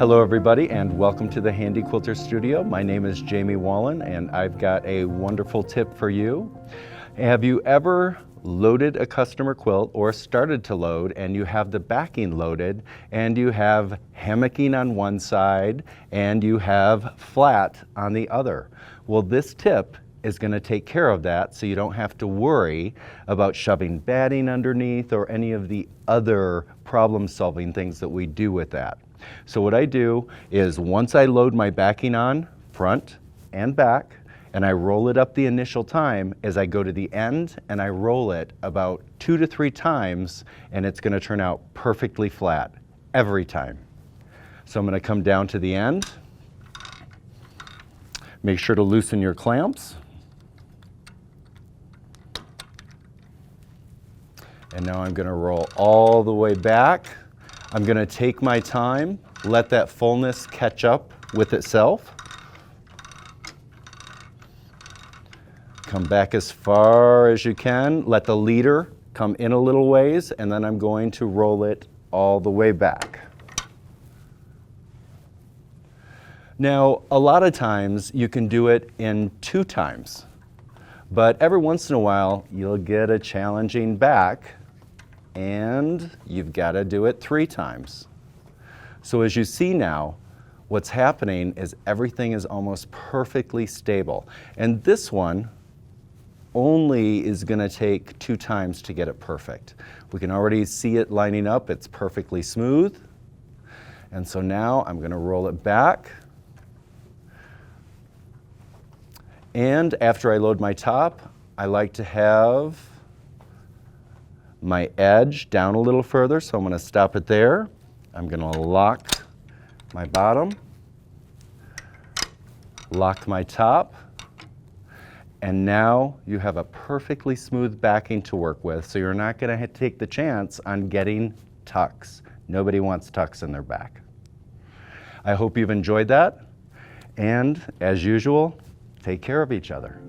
Hello everybody and welcome to the Handi Quilter studio. My name is Jamie Wallen and I've got a wonderful tip for you. Have you ever loaded a customer quilt or started to load and you have the backing loaded and you have hammocking on one side and you have flat on the other? Well, this tip is going to take care of that so you don't have to worry about shoving batting underneath or any of the other problem-solving things that we do with that. So what I do is once I load my backing on, front and back, and I roll it up the initial time, as I go to the end and I roll it about 2 to 3 times, and it's going to turn out perfectly flat every time. So I'm going to come down to the end. Make sure to loosen your clamps. And now I'm going to roll all the way back. I'm going to take my time, let that fullness catch up with itself. Come back as far as you can. Let the leader come in a little ways, and then I'm going to roll it all the way back. Now, a lot of times you can do it in 2 times, but every once in a while you'll get a challenging back and you've got to do it 3 times. So as you see now, what's happening is everything is almost perfectly stable. And this one only is going to take 2 times to get it perfect. We can already see it lining up. It's perfectly smooth. And so now I'm going to roll it back. And after I load my top, I like to have my edge down a little further, so I'm going to stop it there. I'm going to lock my bottom, lock my top, and now you have a perfectly smooth backing to work with, so you're not going to take the chance on getting tucks. Nobody wants tucks in their back. I hope you've enjoyed that, and as usual, take care of each other.